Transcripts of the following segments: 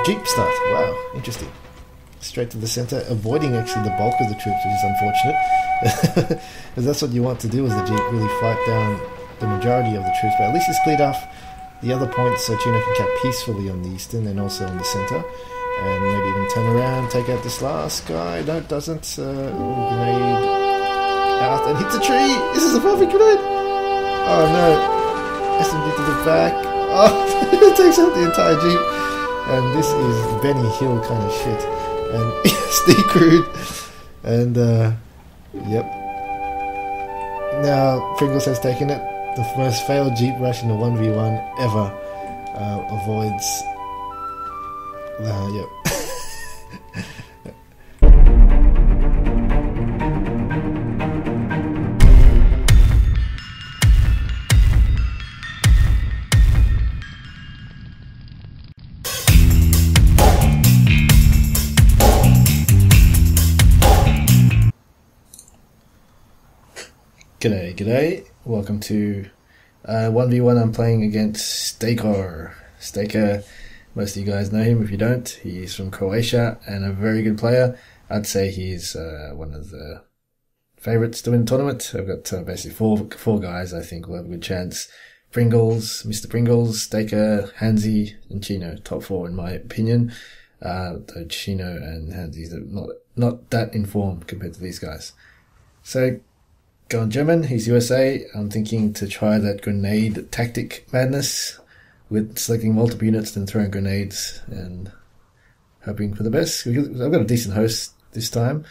Jeep start. Wow, interesting. Straight to the center, avoiding actually the bulk of the troops, which is unfortunate. Because that's what you want to do as the Jeep, really fight down the majority of the troops. But at least it's cleared off the other points so Chino can cap peacefully on the eastern and also on the center. And maybe even turn around, take out this last guy. No, it doesn't. Grenade out and hits a tree. This is a perfect grenade. Oh no. SMG to the back. Oh, it takes out the entire Jeep. And this is Benny Hill kind of shit. And Stakor. And yep. Now Pringles has taken it. The most failed Jeep rush in a 1v1 ever. Avoids. Yep. G'day. Welcome to 1v1. I'm playing against Stakor. Stakor, most of you guys know him. If you don't, he's from Croatia and a very good player. I'd say he's one of the favourites to win the tournament. I've got basically four guys I think will have a good chance. Pringles, Mr. Pringles, Stakor, Hansi, and Chino. Top four in my opinion. Though Chino and Hansi are not that informed compared to these guys. So, go on German, he's USA. I'm thinking to try that grenade tactic madness with selecting multiple units and throwing grenades and hoping for the best. I've got a decent host this time.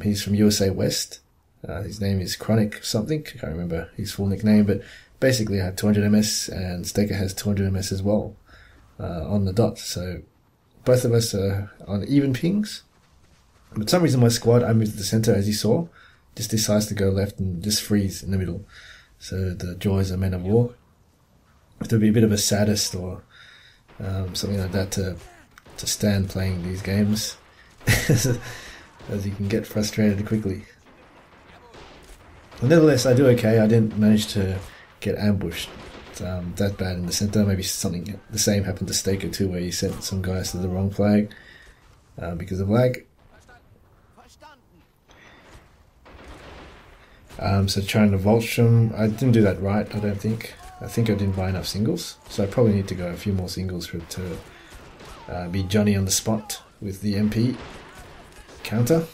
He's from USA West. His name is Chronic something. I can't remember his full nickname, but basically I have 200 MS and Stakor has 200 MS as well on the dot. So both of us are on even pings. But for some reason my squad, I moved to the center as you saw. Just decides to go left and just freeze in the middle. So the joys are men of war. Have to be a bit of a sadist or something like that to stand playing these games, as you can get frustrated quickly. But nevertheless, I do okay. I didn't manage to get ambushed that bad in the center. Maybe something the same happened to Stakor too, where he sent some guys to the wrong flag because of lag. So trying to Voltstrom, I didn't do that right, I don't think. I think I didn't buy enough singles, so I probably need to go a few more singles for it to be Johnny on the spot with the MP counter.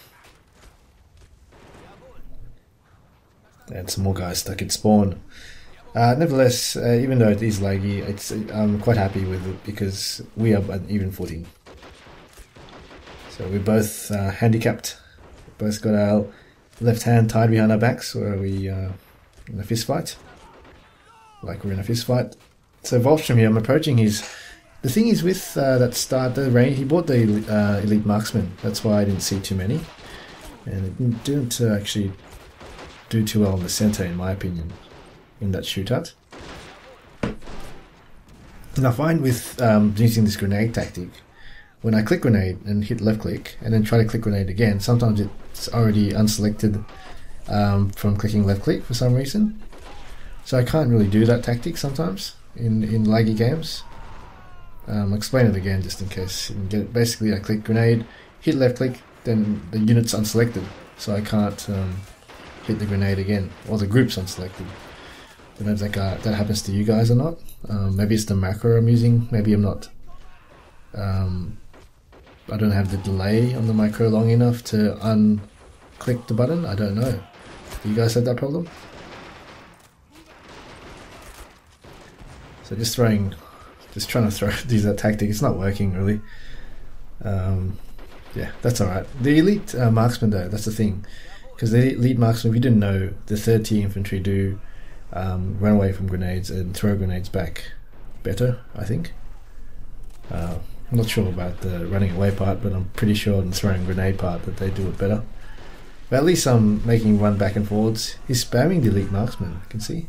And some more guys stuck in spawn. Nevertheless, even though it is laggy, I'm quite happy with it because we are on even footing. So we're both handicapped, both got our left hand tied behind our backs, where we in a fist fight, like we're in a fist fight. So Voltstrom here, I'm approaching his. The thing is with that start, the range, he bought the elite marksman. That's why I didn't see too many, and it didn't actually do too well in the center, in my opinion, in that shootout. And I find with using this grenade tactic, when I click grenade and hit left click and then try to click grenade again, sometimes it's already unselected from clicking left click for some reason. So I can't really do that tactic sometimes in laggy games. I'll explain it again just in case you can get it. Basically I click grenade, hit left click, then the unit's unselected, so I can't hit the grenade again, or the group's unselected. I don't know if that happens to you guys or not. Maybe it's the macro I'm using, maybe I'm not. I don't have the delay on the micro long enough to unclick the button. I don't know. Do you guys have that problem? So just trying to use that tactic. It's not working really. Yeah, that's alright. The elite marksman though, that's the thing. Because the elite marksman, if you didn't know, the 3rd tier infantry do run away from grenades and throw grenades back better, I think. I'm not sure about the running away part, but I'm pretty sure in the throwing grenade part that they do it better. But at least I'm making run back and forwards. He's spamming the elite marksman, you can see.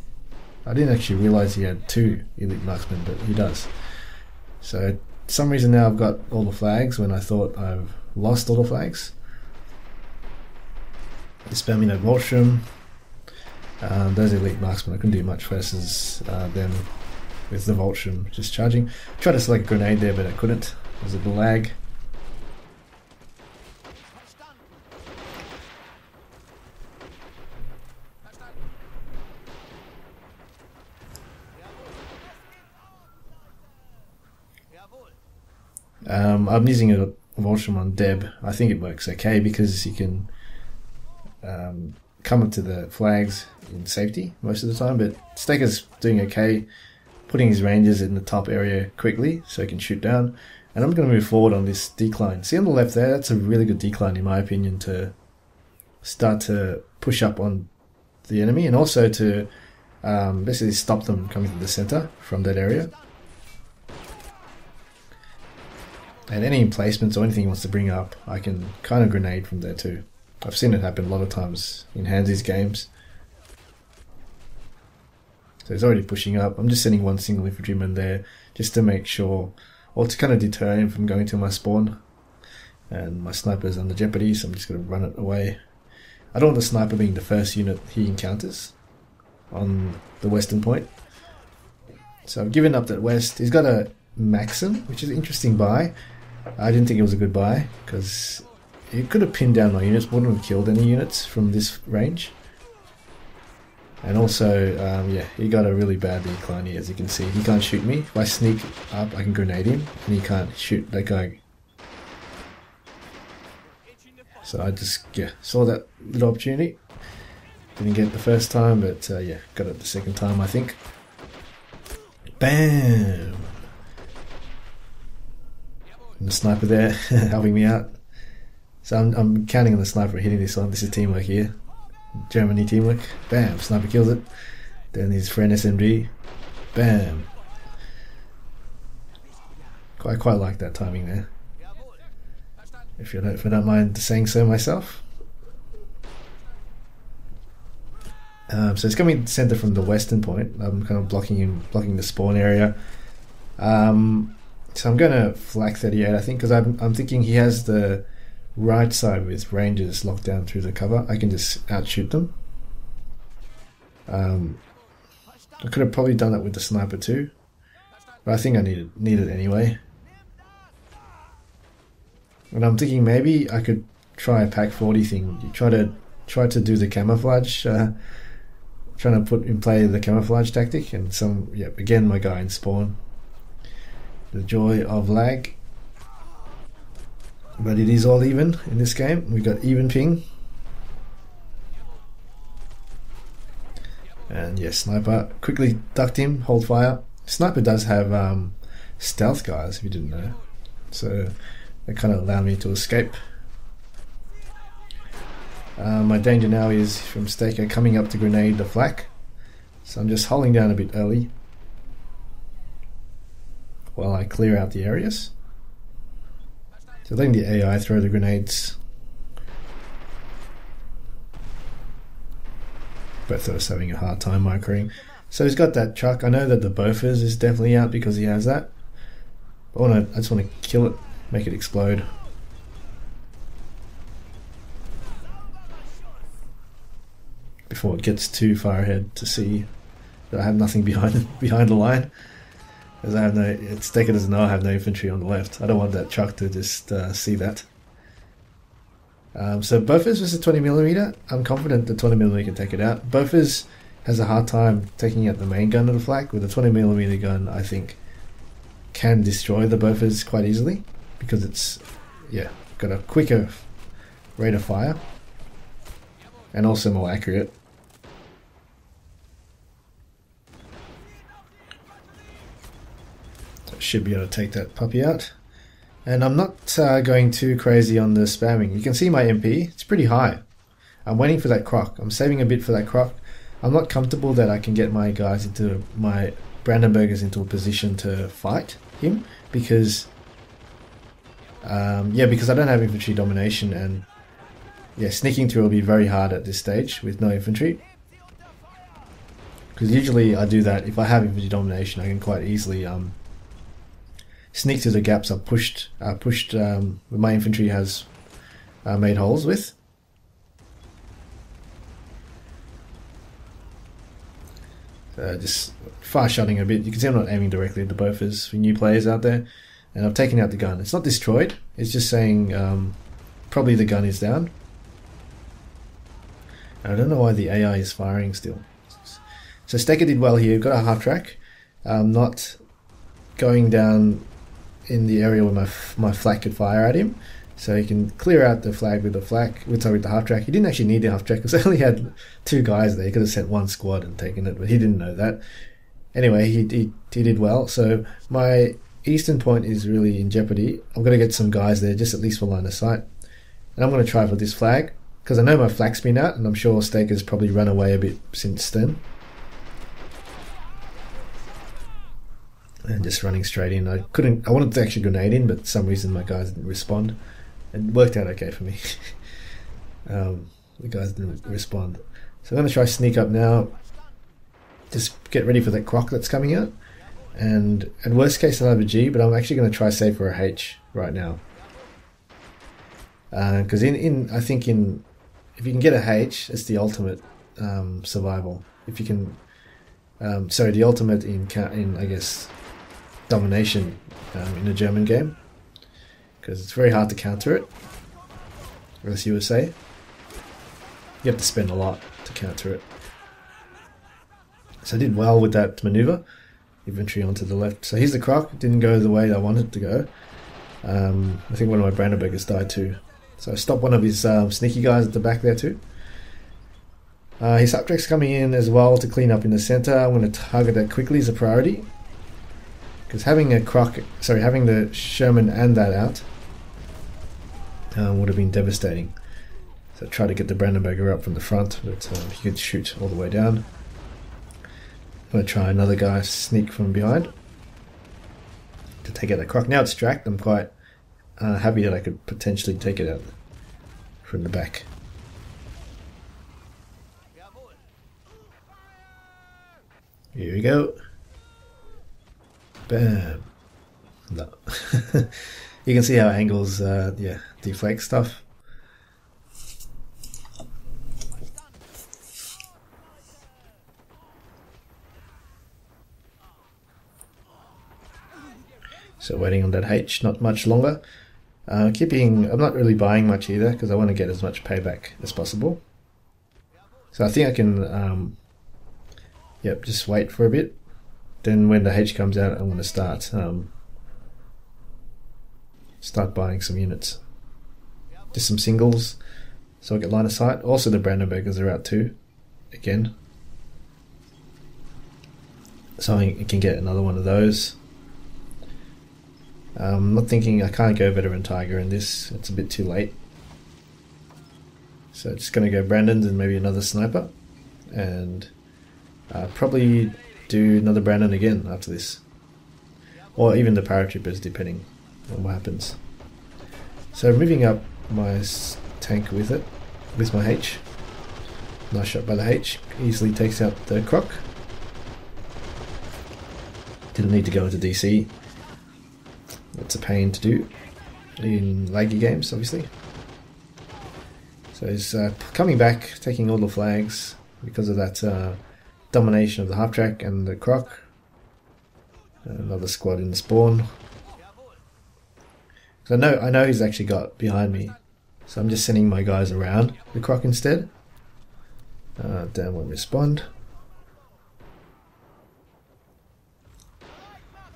I didn't actually realise he had 2 elite marksmen, but he does. So for some reason now I've got all the flags when I thought I've lost all the flags. He's spamming that Voltstrom. Those elite marksmen, I couldn't do much versus them with the Vultron just charging. Tried to select a grenade there, but I couldn't. There's a bit of lag. I'm using a Vultron on Deb. I think it works okay because you can come up to the flags in safety most of the time, but Stakor's doing okay, putting his rangers in the top area quickly so he can shoot down. And I'm going to move forward on this decline. See on the left there, that's a really good decline in my opinion to start to push up on the enemy and also to basically stop them coming to the center from that area. And any emplacements or anything he wants to bring up, I can kind of grenade from there too. I've seen it happen a lot of times in Hansy's games. So he's already pushing up. I'm just sending one single infantryman there just to make sure, or to kind of deter him from going to my spawn. And my sniper's under jeopardy, so I'm just going to run it away. I don't want the sniper being the first unit he encounters on the western point. So I've given up that west. He's got a Maxim, which is an interesting buy. I didn't think it was a good buy because he could have pinned down my units, but wouldn't have killed any units from this range. And also, yeah, he got a really bad decline here, as you can see. He can't shoot me. If I sneak up, I can grenade him, and he can't shoot that guy. So I just, yeah, saw that little opportunity. Didn't get it the first time, but yeah, got it the second time, I think. Bam! And the sniper there, helping me out. So I'm counting on the sniper hitting this one. This is teamwork here. Germany teamwork. Bam! Sniper kills it. Then his friend SMG. Bam! I quite like that timing there. If I don't mind saying so myself. So it's coming center from the western point. I'm kind of blocking the spawn area. So I'm going to flak 38, I think, because I'm thinking he has the right side with rangers locked down through the cover. I can just outshoot them. I could have probably done that with the sniper too, but I think I need it anyway. And I'm thinking maybe I could try a pack 40 thing. You try to do the camouflage, trying to put in play the camouflage tactic, and again my guy in spawn. The joy of lag. But it is all even in this game. We got even ping. And yes, sniper quickly ducked him, hold fire. Sniper does have stealth guys, if you didn't know. So they kind of allow me to escape. My danger now is from Stakor coming up to grenade the flak. So I'm just holding down a bit early while I clear out the areas. So letting the AI throw the grenades. Both of us having a hard time microing. So he's got that truck. I know that the Bofors is definitely out because he has that. But I just want to kill it, make it explode. Before it gets too far ahead to see that I have nothing behind the line. As I have no, Stakor doesn't know I have no infantry on the left. I don't want that truck to just see that. So Bofors versus 20mm. I'm confident the 20mm can take it out. Bofors has a hard time taking out the main gun of the flak. With a 20mm gun, I think can destroy the Bofors quite easily because it's got a quicker rate of fire and also more accurate. Should be able to take that puppy out. And I'm not going too crazy on the spamming. You can see my MP, it's pretty high. I'm waiting for that croc. I'm saving a bit for that croc. I'm not comfortable that I can get my guys into my Brandenburgers into a position to fight him because because I don't have infantry domination, and sneaking through will be very hard at this stage with no infantry. Because usually I do that if I have infantry domination. I can quite easily sneak through the gaps I've pushed my infantry has made holes with. Just far-shotting a bit. You can see I'm not aiming directly at the Bofors for new players out there. And I've taken out the gun. It's not destroyed. It's just saying probably the gun is down. I don't know why the AI is firing still. So Stakor did well here. Got a half track. Not going down in the area where my flak could fire at him. So he can clear out the flag with the half track. He didn't actually need the half track because I only had 2 guys there. He could have sent 1 squad and taken it, but he didn't know that. Anyway, he did well. So my eastern point is really in jeopardy. I'm going to get some guys there, just at least for line of sight. And I'm going to try for this flag, because I know my flag's been out, and I'm sure Stakor's probably run away a bit since then. And just running straight in. I wanted to actually grenade in, but for some reason my guys didn't respond. It worked out okay for me. The guys didn't respond. So I'm going to try sneak up now. Just get ready for that croc that's coming out. And at worst case I'll have a G, but I'm actually going to try save for a H right now. Because I think if you can get a H, it's the ultimate survival. If you can, the ultimate in I guess domination in a German game, because it's very hard to counter it, as you would say. You have to spend a lot to counter it. So I did well with that maneuver. Infantry onto the left. So here's the croc. Didn't go the way I wanted it to go. I think one of my Brandenburgers died too. So I stopped one of his sneaky guys at the back there too. His subject's coming in as well to clean up in the center. I'm going to target that quickly as a priority, because having the Sherman and that out would have been devastating. So try to get the Brandenburger up from the front, but he could shoot all the way down. I'm going to try another guy sneak from behind to take out the croc. Now it's tracked. I'm quite happy that I could potentially take it out from the back. Here we go. Bam. No. You can see how angles deflect stuff. So waiting on that H, not much longer. I'm not really buying much either, because I want to get as much payback as possible. So I think I can, just wait for a bit. Then when the H comes out, I'm going to start buying some units. Just some singles, so I get line of sight. Also the Brandenburgers are out too, again. So I can get another one of those. I'm not thinking I can't go Veteran Tiger in this, it's a bit too late. So just going to go Brandons and maybe another sniper, and probably do another Brandon again after this, or even the paratroopers depending on what happens. So moving up my tank with it, with my H. Nice shot by the H, easily takes out the croc. Didn't need to go into DC. That's a pain to do in laggy games, obviously. So he's coming back, taking all the flags because of that domination of the half track and the croc. Another squad in the spawn. So I know he's actually got behind me, so I'm just sending my guys around the croc instead. Dan won't respond.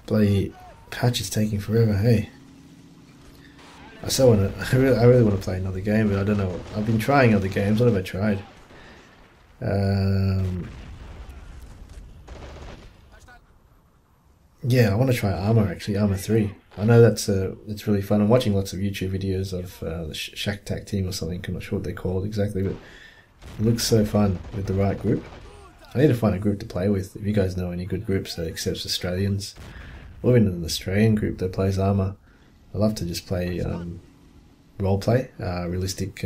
Bloody patch is taking forever, hey. I really want to play another game, but I don't know. I've been trying other games. What have I tried? Yeah, I want to try Armour actually, Armour 3. I know it's really fun. I'm watching lots of YouTube videos of the Shack Tac team or something. I'm not sure what they're called exactly, but it looks so fun with the right group. I need to find a group to play with. If you guys know any good groups that accepts Australians, or even an Australian group that plays Armour, I love to just play role play, realistic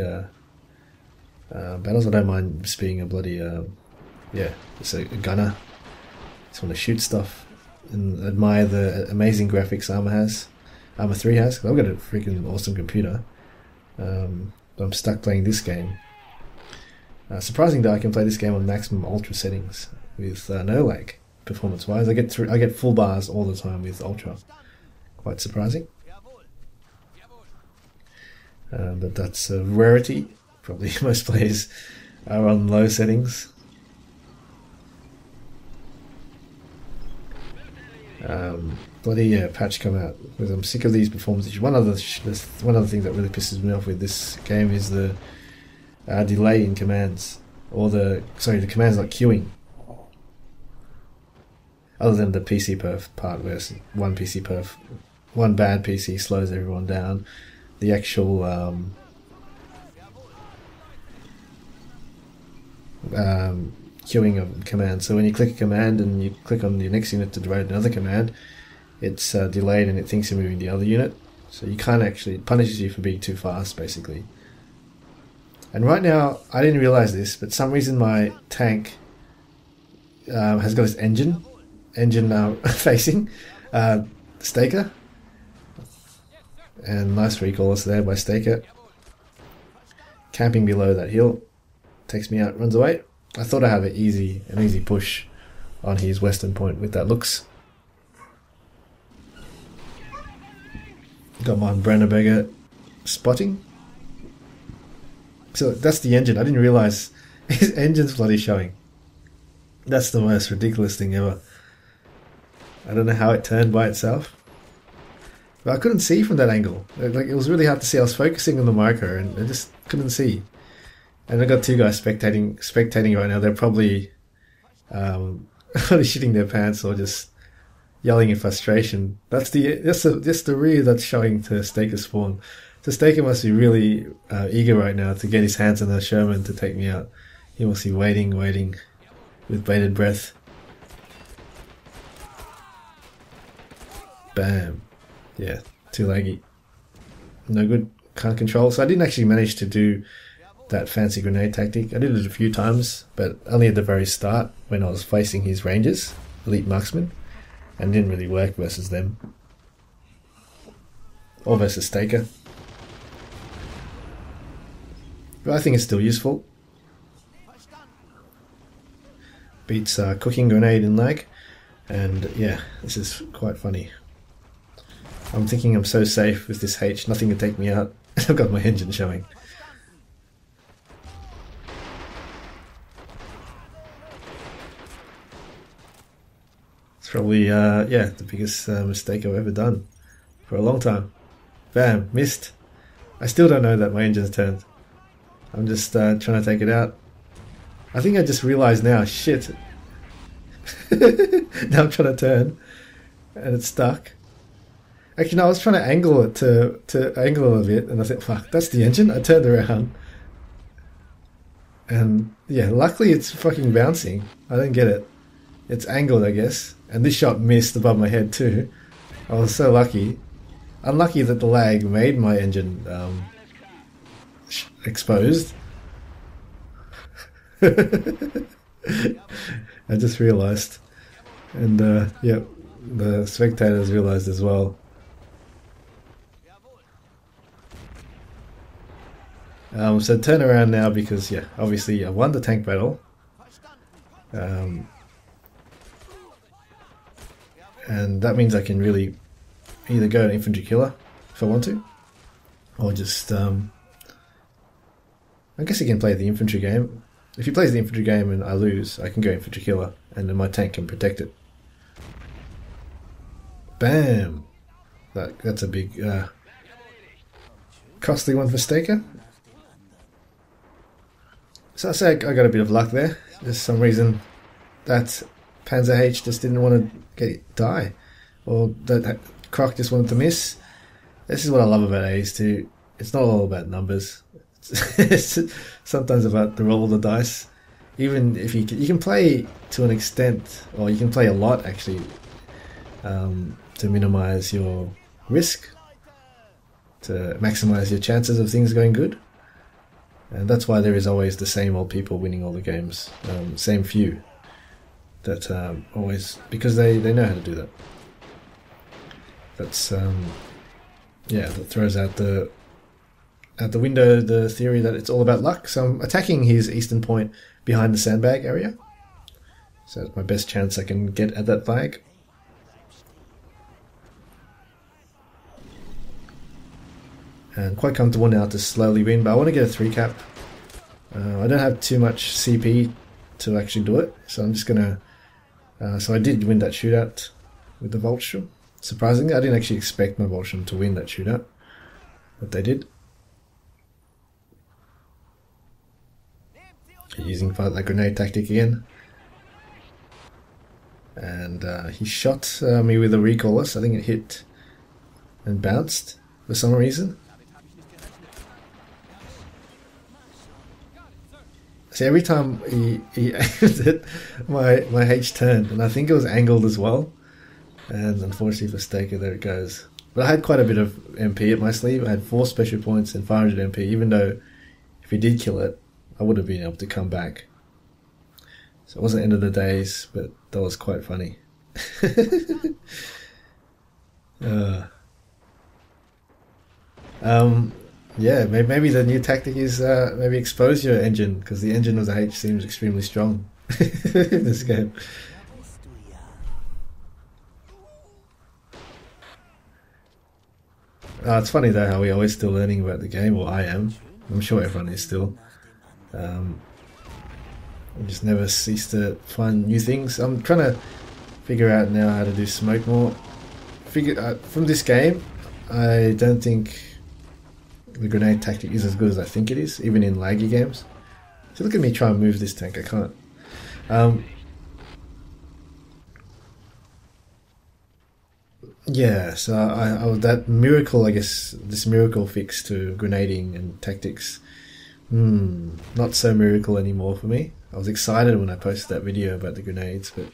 battles. I don't mind just being a bloody just a gunner. Just want to shoot stuff and admire the amazing graphics Armour 3 has. Cause I've got a freaking awesome computer, but I'm stuck playing this game. Surprising that I can play this game on maximum ultra settings. with no lag performance-wise. I get full bars all the time with Ultra. Quite surprising. But that's a rarity. Probably most players are on low settings. Bloody patch come out, because I'm sick of these performances. One other thing that really pisses me off with this game is the delay in commands, or the commands like queuing. Other than the PC perf part, where one bad PC slows everyone down, the actual queuing of commands. So when you click a command and you click on the next unit to write another command, it's delayed and it thinks you're moving the other unit. So you can't actually, it punishes you for being too fast, basically. And right now, I didn't realize this, but some reason my tank has got its engine facing Stakor. And nice recall is there by Stakor. Camping below that hill, takes me out, runs away. I thought I have an easy push on his western point with that looks. Got my Brandenburger spotting. So that's the engine. I didn't realize his engine's bloody showing. That's the most ridiculous thing ever. I don't know how it turned by itself. But I couldn't see from that angle. Like, it was really hard to see. I was focusing on the marker and I just couldn't see. And I got two guys spectating right now. They're probably shitting their pants or just yelling in frustration. That's the rear that's showing to Stakor's spawn. So Stakor must be really eager right now to get his hands on the Sherman to take me out. He must be waiting with bated breath. Bam. Yeah, too laggy. No good. Can't control. So I didn't actually manage to do that fancy grenade tactic. I did it a few times, but only at the very start when I was facing his rangers, elite marksmen, and didn't really work versus them. Or versus Stakor. But I think it's still useful. Beats cooking grenade in lag. And yeah, this is quite funny. I'm thinking I'm so safe with this H, nothing can take me out. I've got my engine showing. It's probably, the biggest mistake I've ever done for a long time. Bam, missed. I still don't know that my engine's turned. I'm just trying to take it out. I think I just realized now, shit. Now I'm trying to turn, and it's stuck. Actually, no, I was trying to angle it to angle it a bit, and I thought, fuck, that's the engine. I turned around. And yeah, luckily it's fucking bouncing. I don't get it. It's angled, I guess. And this shot missed above my head too. I was so lucky. Unlucky that the lag made my engine exposed. I just realized. And yeah, the spectators realized as well. So turn around now because, yeah, obviously I won the tank battle. And that means I can really either go an infantry killer if I want to, or just, I guess he can play the infantry game. If he plays the infantry game and I lose, I can go infantry killer, and then my tank can protect it. Bam! That's a big, costly one for Stakor. So I say I got a bit of luck there. There's some reason that Panzer H just didn't want to die, or that Croc just wanted to miss. This is what I love about AS2. It's not all about numbers. It's sometimes about the roll of the dice. Even if you can play to an extent, or you can play a lot actually, to minimize your risk, to maximize your chances of things going good. And that's why there is always the same old people winning all the games, same few. That always, because they know how to do that. That's that throws out the window the theory that it's all about luck. So I'm attacking his eastern point behind the sandbag area. So it's my best chance I can get at that flag. And quite comfortable now to slowly win, but I want to get a 3 cap. I don't have too much CP to actually do it, so I'm just gonna... so I did win that shootout with the Vulture. Surprisingly, I didn't actually expect my Vulture to win that shootout, but they did. Using that grenade tactic again. And he shot me with a recallless. I think it hit and bounced for some reason. See, every time he aimed it, my H turned, and I think it was angled as well. And unfortunately for Stakor, there it goes. But I had quite a bit of MP at my sleeve. I had 4 special points and 500 MP, even though if he did kill it, I would have been able to come back. So it wasn't end of the days, but that was quite funny. Yeah, maybe the new tactic is maybe expose your engine, because the engine of the H seems extremely strong in this game. It's funny though how we're always still learning about the game, or I am. I'm sure everyone is still. I just never cease to find new things. I'm trying to figure out now how to do smoke more. From this game, I don't think the grenade tactic is as good as I think it is, even in laggy games. So look at me try and move this tank, I can't. Yeah, so that miracle, I guess, this miracle fix to grenading and tactics, not so miracle anymore for me. I was excited when I posted that video about the grenades, but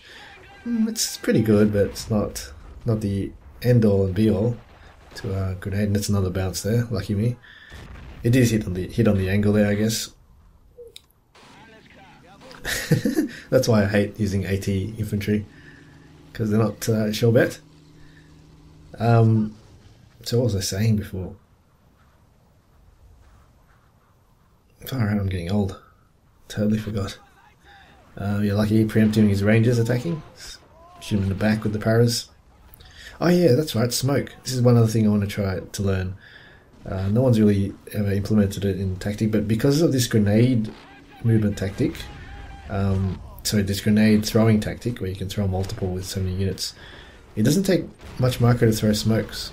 it's pretty good, but it's not the end all and be all to a grenade. And that's another bounce there, lucky me. It is hit on the angle there, I guess. That's why I hate using AT infantry, because they're not sure bet. So what was I saying before? Far out, I'm getting old. Totally forgot. Yeah, lucky preempting his rangers attacking. Shoot him in the back with the paras. Oh yeah, that's right, smoke. This is one other thing I want to try to learn. No one's really ever implemented it in tactic, but because of this grenade movement tactic, this grenade throwing tactic, where you can throw multiple with so many units, it doesn't take much micro to throw smokes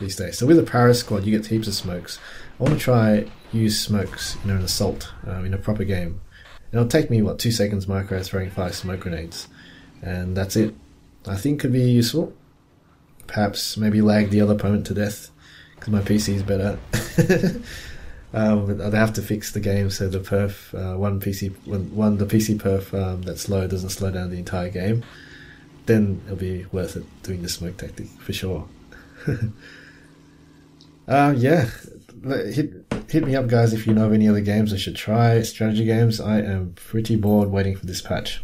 these days. So with a Paris squad, you get heaps of smokes. I want to try use smokes in an assault, in a proper game. And it'll take me, 2 seconds micro throwing 5 smoke grenades. And that's it. I think could be useful. Perhaps maybe lag the other opponent to death, because my PC is better. But I'd have to fix the game so the perf, the PC perf that's low doesn't slow down the entire game. Then it'll be worth it doing the smoke tactic for sure. Yeah, hit me up guys if you know of any other games I should try, strategy games. I am pretty bored waiting for this patch.